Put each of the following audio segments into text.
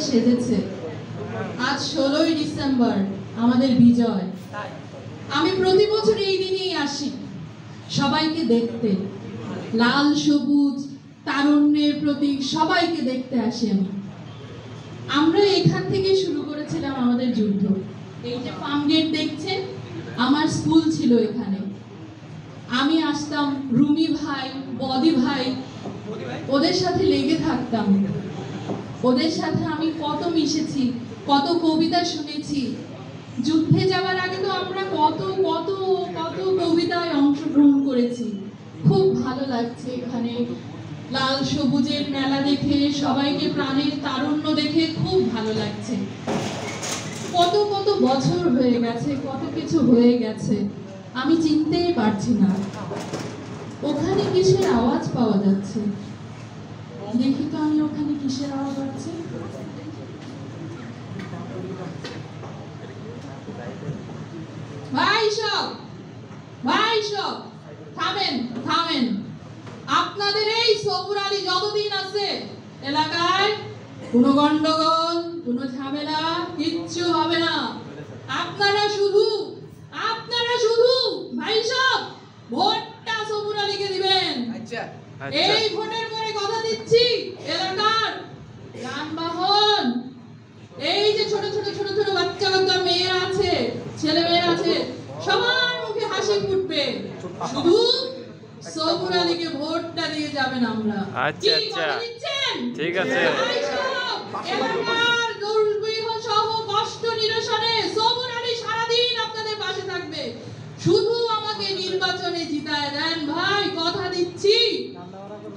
সেজেছে। আজ 16ই ডিসেম্বর, আমাদের বিজয়। আমি প্রতি বছর এই দিনেই আসি সবাইকে দেখতে, লাল সবুজ তারুণ্যের প্রতীক সবাইকে দেখতে আসি আমি। আমরা এখান থেকে শুরু করেছিলাম আমাদের যুদ্ধ। এই যে ফার্ম গেট দেখছেন, আমার স্কুল ছিল এখানে। আমি আসতাম, রুমি ভাই, বদি ভাই, ওদের সাথে লেগে থাকতাম। ওদের সাথে আমি কত মিশেছি, কত কবিতা শুনেছি। যুদ্ধে যাওয়ার আগে তো আমরা কত কত কত কবিতায় অংশগ্রহণ করেছি। খুব ভালো লাগছে এখানে লাল সবুজের মেলা দেখে, সবাইকে প্রাণের তারুণ্য দেখে খুব ভালো লাগছে। কত কত বছর হয়ে গেছে, কত কিছু হয়ে গেছে, আমি চিনতেই পারছি না। ওখানে কিসের আওয়াজ পাওয়া যাচ্ছে? দেখি তো আমি ওখানে কিসের আওয়াজ পাচ্ছি। ভাই সব থামেন থামেন। আপনাদের এই সবুর আলী যতদিন আছে এলাকায় কোনো গন্ডগোল, কোনো ঝামেলা কিচ্ছু হবে না। আপনারা শুধু ভাই সব ভোটটা সবুর আলীকে দিবেন। এই ভোটের পরে কথা দিচ্ছি, এলাকার যানবাহন, এই যে ছোট ছোট ছোট ছোট বাচ্চা বাচ্চা মেয়েরা আছে, ছেলে মেয়েরা আছে, সবার মুখে হাসি ফুটবে। শুধু সবুর আলীকে ভোটটা দিয়ে যাবেন। আমরা আচ্ছা আচ্ছা ঠিক আছে। এলাকার দুর্বিহ সহ কষ্ট নিরসনে সবুর আলী সারাদিন আপনাদের পাশে থাকবে। শুধু আমাকে নির্বাচনে জিতায় দেন ভাই, কথা দিচ্ছি,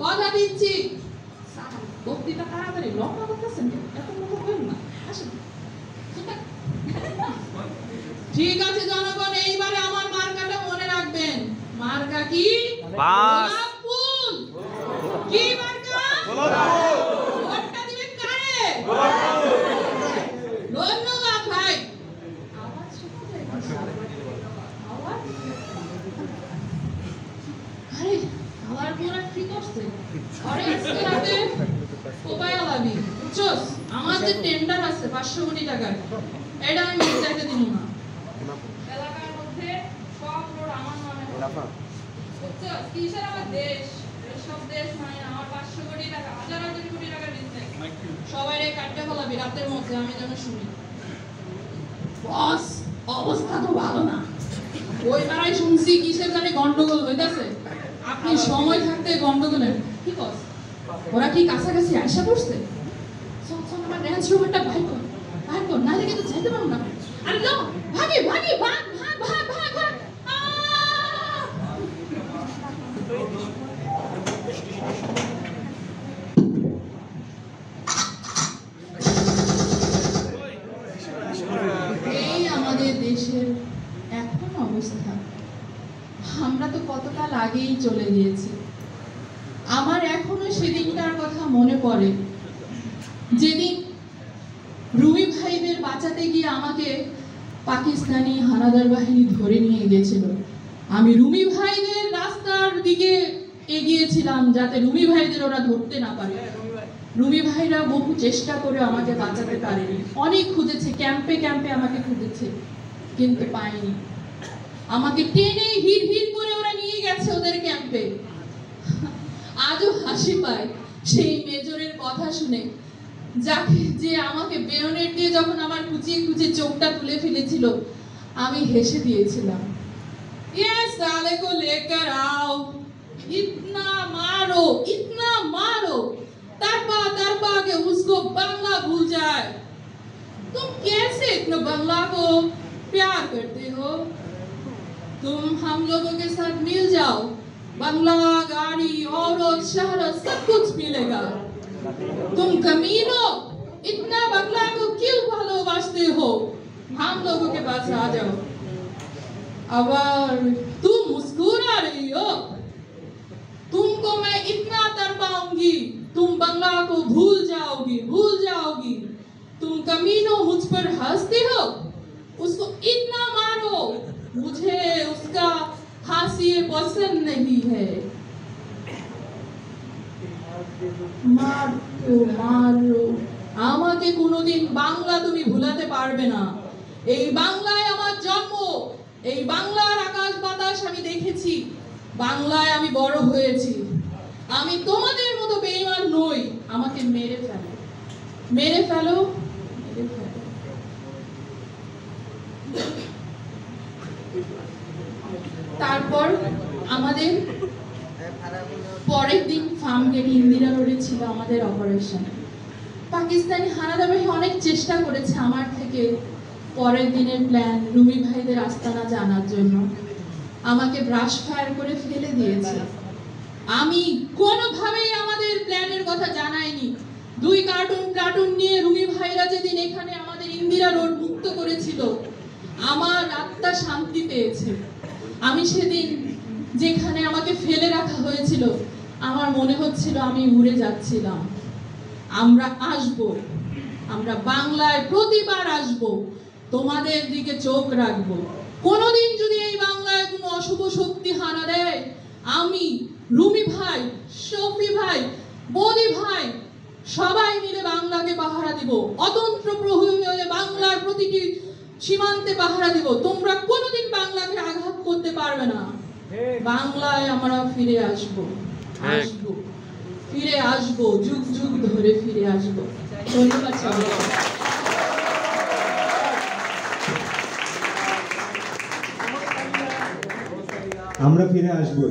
কথা দিচ্ছি। বক্তৃতা তাড়াতাড়ি লম্বা করতেছেন, এত কথা বলেন না। ঠিক আছে জনগণ, এইবারে আমার মার্কাটা মনে রাখবেন। মার্কা কি? গোলাপ ফুল। কি মার্কা? ভোটটা দিবেন কারে? ধন্যবাদ ভাই। আওয়াজ শোনা যায়? আওয়াজ? আরে আমার পুরা ঠিক আছে। আরে আজকে রাতে কোপায় লাবি বুঝছস? আমার যে টেন্ডার আছে 500 কোটি টাকার, এটা আমি মিটাইতে দিব না। এলাকার মধ্যে সব রোড আমার নামে হবে। বুঝছস? কিসের আমার দেশ? সব দেশ মানে আমার 500 কোটি টাকা, হাজার হাজার কোটি টাকার বিজনেস। সবাইরে কাটতে ফলাবি রাতের মধ্যে, আমি যেন শুনি। বস, অবস্থা তো ভালো না। ওই পাড়ায় শুনছি কিসের জানি গন্ডগোল হইতাছে। আপনি সময় থাকতে গন্ডগোলের কি কস? ওরা কি কাছাকাছি আশা করছে? চল চল আমার ড্যান্স রুমটা ভাই কর, নাহলে কিন্তু যেতে পারবো না। আরে লো ভাগি ভাগ ভাগ ভাগ ভাগ। এই আমাদের দেশের এখন অবস্থা। আমরা তো কতকাল আগেই চলে গিয়েছি। আমার এখনো সেদিনকার কথা মনে পড়ে, যেদিন রুমি ভাইদের বাঁচাতে গিয়ে আমাকে পাকিস্তানি হানাদার বাহিনী ধরে নিয়ে গিয়েছিল। আমি রুমি ভাইদের রাস্তার দিকে এগিয়েছিলাম যাতে রুমি ভাইদের ওরা ধরতে না পারে। রুমি ভাইরা বহু চেষ্টা করে আমাকে বাঁচাতে পারেনি, অনেক খুঁজেছে, ক্যাম্পে ক্যাম্পে আমাকে খুঁজেছে, কিন্তু পাইনি। আমাকে টেনে হিড় হিড় করে ওরা নিয়ে গেছে ওদের ক্যাম্পে। আজও হাসি পায় সেই মেজরের কথা শুনে, যাকে যে আমাকে বেয়নেট দিয়ে যখন আমার কুচিয়ে কুচিয়ে চোখটা তুলে ফেলেছিল, আমি হেসে দিয়েছিলাম। ये साले को लेकर आओ, इतना मारो, तड़पा के उसको बंगला भूल जाए। तुम कैसे इतना बंगला को प्यार करते हो? तुम हम लोगों के साथ मिल जाओ, बंगला, गाड़ी, औरत, शहर सब कुछ मिलेगा। तुम कमीनो इतना बंगला को क्यों भालोबासते हो? हम लोगों के पास आ जाओ। अब तुम मुस्कुरा रही हो, तुमको मैं इतना तड़पाऊंगी, तुम बंगला को भूल जाओगी। तुम कमीनो मुझ पर हंसते हो, उसको इतना मारो, मुझे उसका हंसी पसंद नहीं है। मारो আমাকে কোনোদিন বাংলা তুমি ভুলাতে পারবে না। এই বাংলায় আমার জন্ম, এই বাংলার আকাশ বাতাস আমি দেখেছি, বাংলায় আমি বড় হয়েছি। আমি তোমাদের মতো বেঈমান নই। আমাকে মেরে ফেলো, মেরে ফেলো, মেরে ফেলো। তারপর আমাদের পরের দিন ফার্মগেট ইন্দিরা রোডে ছিল আমাদের অপারেশন। পাকিস্তানি হানাদার বাহিনী অনেক চেষ্টা করেছে আমার থেকে পরের দিনের প্ল্যান রুমি ভাইদের আস্তানা জানার জন্য। আমাকে ব্রাশ ফায়ার করে ফেলে দিয়েছে। আমি কোনোভাবেই আমাদের প্ল্যানের কথা জানাইনি। 2 কার্টুন প্লাটুন নিয়ে রুমি ভাইরা যেদিন এখানে আমাদের ইন্দিরা রোড মুক্ত করেছিল, আমার আত্মা শান্তি পেয়েছে। আমি সেদিন যেখানে আমাকে ফেলে রাখা হয়েছিল, আমার মনে হচ্ছিল আমি উড়ে যাচ্ছিলাম। আমরা আসব, আমরা বাংলায় প্রতিবার আসব, তোমাদের দিকে চোখ রাখবো। কোনোদিন যদি এই বাংলায় কোনো অশুভ শক্তি হানা দেয়, আমি রুমি ভাই, শফি ভাই, বদি ভাই সবাই মিলে বাংলাকে পাহারা দিব। অতন্ত্র প্রহরী হয়ে বাংলার প্রতিটি সীমান্তে পাহারা দিব। তোমরা কোনোদিন বাংলাকে আঘাত করতে পারবে না। বাংলায় আমরা ফিরে আসব, আসব, ফিরে আসব, যুগ যুগ ধরে ফিরে আসব। ধন্যবাদ সবাইকে। আমরা ফিরে আসবো।